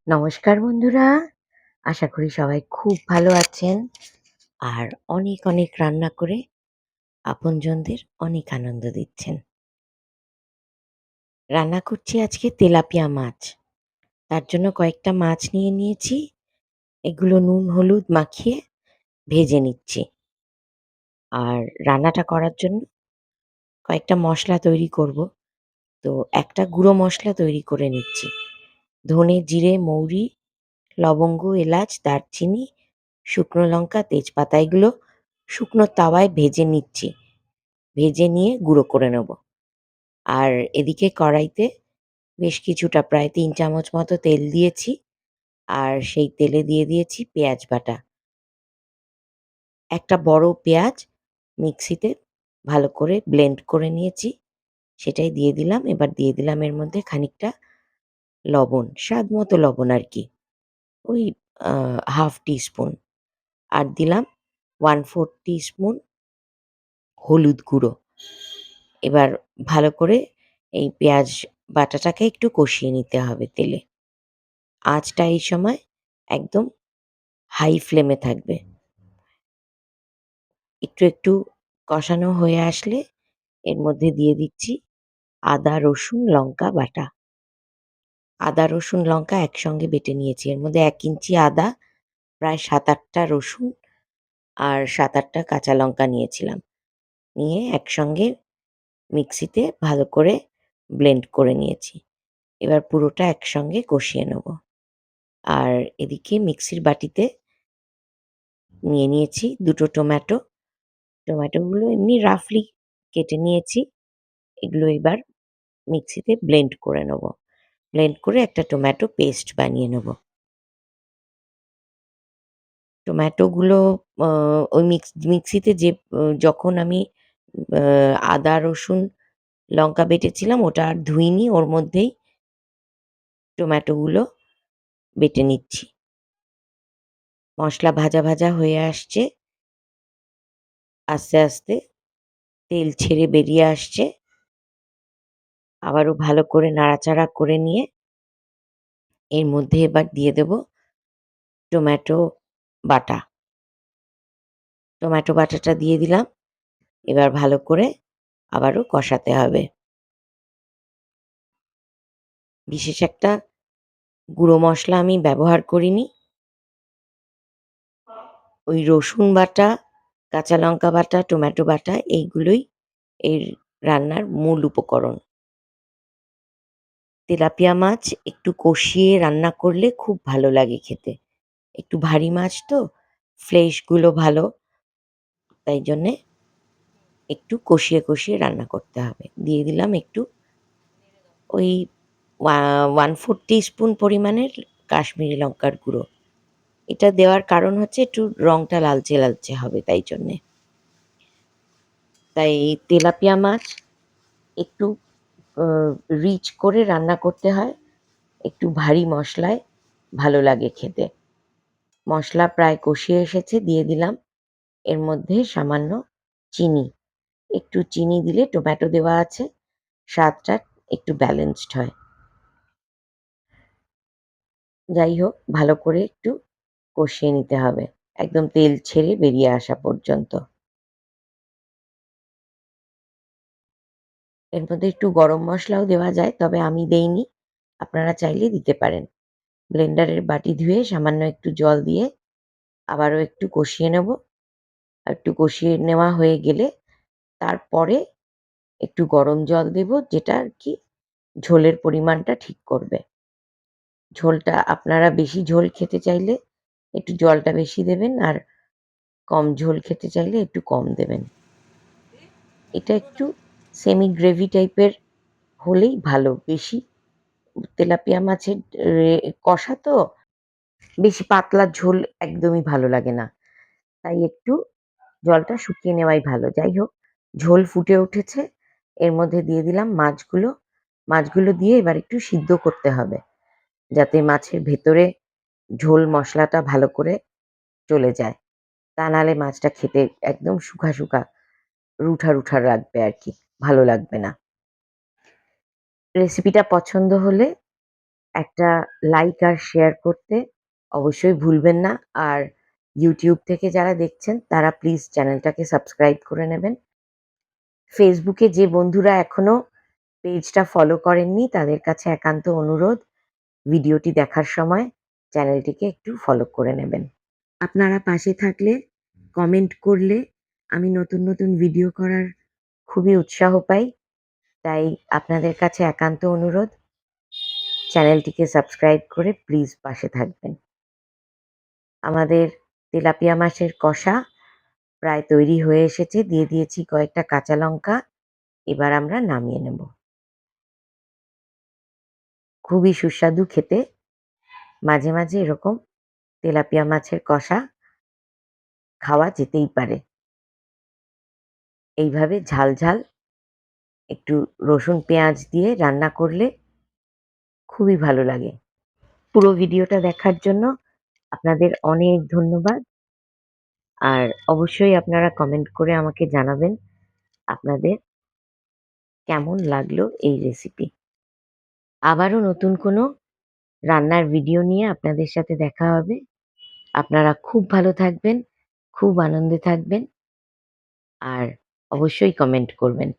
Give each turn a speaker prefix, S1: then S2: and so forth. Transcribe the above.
S1: নমস্কার বন্ধুরা, আশা করি সবাই খুব ভালো আছেন আর অনেক অনেক রান্না করে আপনজনদের অনেক আনন্দ দিচ্ছেন। রান্না করছি আজকে তেলাপিয়া মাছ। তার জন্য কয়েকটা মাছ নিয়ে নিয়েছি। এগুলো নুন হলুদ মাখিয়ে ভেজে নিচ্ছি। আর রান্নাটা করার জন্য কয়েকটা মশলা তৈরি করব। তো একটা গুঁড়ো মশলা তৈরি করে নিচ্ছি। ধনে, জিরে, মৌরি, লবঙ্গ, এলাচ, দারচিনি, শুকনো লঙ্কা, তেজপাতা এগুলো শুকনো তাওয়ায় ভেজে নিচ্ছি। ভেজে নিয়ে গুঁড়ো করে নেব। আর এদিকে কড়াইতে বেশ কিছুটা প্রায় ৩ চামচ মতো তেল দিয়েছি। আর সেই তেলে দিয়ে দিয়েছি পেঁয়াজ বাটা। একটা বড় পেঁয়াজ মিক্সিতে ভালো করে ব্লেন্ড করে নিয়েছি। সেটাই দিয়ে দিলাম। এবার দিয়ে দিলাম এর মধ্যে খানিকটা লবণ, স্বাদ মতো লবণ আরকি। ওই আ 1/2 টিস্পুন। আর দিলাম 1/4 টিস্পুন হলুদ গুঁড়ো। এবার ভালো করে এই পেঁয়াজ বাটাটাকে একটু কষিয়ে নিতে হবে তেলে। আঁচটা এই সময় একদম হাই ফ্লেমে থাকবে। একটু একটু কষানো হয়ে আসলে এর মধ্যে দিয়ে দিচ্ছি আদা, রসুন, লঙ্কা বাটা। আদা, রসুন, লঙ্কা একসঙ্গে বেটে নিয়েছি। এর মধ্যে ১ ইঞ্চি আদা, প্রায় ৭-৮ টা রসুন আর ৭-৮ টা কাঁচা লঙ্কা নিয়েছিলাম। নিয়ে একসঙ্গে মিক্সিতে ভালো করে ব্লেন্ড করে নিয়েছি। এবার পুরোটা একসঙ্গে কষিয়ে নেব। আর এদিকে মিক্সির বাটিতে নিয়ে নিয়েছি ২ টো টমেটো। টমেটোগুলো এমনি রাফলি কেটে নিয়েছি। এগুলো এবার মিক্সিতে ব্লেন্ড করে নেব। ব্লেন্ড করে একটা টমেটো পেস্ট বানিয়ে নেব। টমেটোগুলো আ ওই মিক্সিতে যখন আমি আ আদা, রসুন, লঙ্কা বেটেছিলাম ওটা আর ধুইনি। ওর মধ্যেই টমেটোগুলো বেটে নিচ্ছি। মসলা ভাজা, ভাজা হয়ে আসছে। আস্তে, আস্তে তেল ছেড়ে বেরিয়ে আসছে। আবারও ভালো করে নাড়াচাড়া করে নিয়ে এর মধ্যে এবার দিয়ে দেব টমেটো বাটা। টমেটো বাটাটা দিয়ে দিলাম। এবার ভালো করে আবারও কষাতে হবে। বিশেষ একটা গুঁড়ো মসলা আমি ব্যবহার করিনি। ওই রসুন বাটা, কাঁচা লঙ্কা বাটা, টমেটো বাটা এইগুলোই এর রান্নার মূল উপকরণ। তেলাপিয়া মাছ একটু কষিয়ে রান্না করলে খুব ভালো লাগে খেতে। একটু ভারী মাছ তো, ফ্লেশ গুলো ভালো। তাই জন্যে একটু কষিয়ে, কষিয়ে রান্না করতে হবে। দিয়ে দিলাম একটু ওই 1/4 টিস্পুন পরিমাণের কাশ্মীরি লঙ্কার গুঁড়ো। এটা দেওয়ার কারণ হচ্ছে একটু রংটা লালচে, লালচে হবে তাই জন্যে। তাই তেলাপিয়া মাছ একটু আ রিচ করে রান্না করতে হয়। একটু ভারী মশলায় ভালো লাগে খেতে। মশলা প্রায় কষিয়ে এসেছে, দিয়ে দিলাম এর মধ্যে সামান্য চিনি। একটু চিনি দিলে টমেটো দেওয়া আছে, স্বাদটা একটু ব্যালেন্সড হয়। যাই হোক ভালো করে একটু কষিয়ে নিতে হবে। একদম তেল ছেড়ে বেরিয়ে আসা পর্যন্ত। এর মধ্যে একটু গরম মসলাও দেওয়া যায়, তবে আমি দেইনি। আপনারা চাইলে দিতে পারেন। ব্লেন্ডারের বাটি ধুয়ে সামান্য একটু জল দিয়ে আবারও একটু কষিয়ে নেব। আর একটু কষিয়ে নেওয়া হয়ে গেলে তারপরে একটু গরম জল দেব, যেটা আরকি ঝোলের পরিমাণটা ঠিক করবে। ঝোলটা আপনারা বেশি ঝোল খেতে চাইলে একটু জলটা বেশি দেবেন, আর কম ঝোল খেতে চাইলে একটু কম দেবেন। এটা একটু সেমি গ্রেভি টাইপের হলেই ভালো। বেশি তেলাপিয়া মাছের কষা তো, বেশি পাতলা ঝোল একদমই ভালো লাগে না। তাই একটু জলটা শুকিয়ে নেওয়াই ভালো। যাই হোক, ঝোল ফুটে উঠেছে। এর মধ্যে দিয়ে দিলাম মাছগুলো। মাছগুলো দিয়ে এবার একটু সিদ্ধ করতে হবে, যাতে মাছের ভেতরে ঝোল মশলাটা ভালো করে চলে যায়। তা নাহলে মাছটা খেতে একদম শুখা, শুখা রুঠা, রুঠা লাগবে আরকি। ভালো লাগবে না। রেসিপিটা পছন্দ হলে একটা লাইক আর শেয়ার করতে অবশ্যই ভুলবেন না। আর YouTube থেকে যারা দেখছেন তারা প্লিজ চ্যানেলটাকে সাবস্ক্রাইব করে নেবেন। ফেসবুকে যে বন্ধুরা এখনো পেজটা ফলো করেননি তাদের কাছে একান্ত অনুরোধ, ভিডিওটি দেখার সময় চ্যানেলটিকে একটু ফলো করে নেবেন। আপনারা পাশে থাকলে, কমেন্ট করলে আমি নতুন, নতুন ভিডিও করার খুবই উৎসাহ পাই। তাই আপনাদের কাছে একান্ত অনুরোধ, চ্যানেলটিকে সাবস্ক্রাইব করে প্লিজ পাশে থাকবেন। আমাদের তেলাপিয়া মাছের কষা প্রায় তৈরি হয়ে এসেছে। দিয়ে দিয়েছি কয়েকটা কাঁচা লঙ্কা। এবার আমরা নামিয়ে নেব। খুবই সুস্বাদু খেতে। মাঝে, মাঝে এরকম তেলাপিয়া মাছের কষা খাওয়া যেতেই পারে। এইভাবে ঝাল, ঝাল একটু রসুন পেঁয়াজ দিয়ে রান্না করলে খুবই ভালো লাগে। পুরো ভিডিওটা দেখার জন্য আপনাদের অনেক ধন্যবাদ। আর অবশ্যই আপনারা কমেন্ট করে আমাকে জানাবেন আপনাদের কেমন লাগলো এই রেসিপি। আবারও নতুন কোনো রান্নার ভিডিও নিয়ে আপনাদের সাথে দেখা হবে। আপনারা খুব ভালো থাকবেন, খুব আনন্দে থাকবেন আর অবশ্যই কমেন্ট করবেন।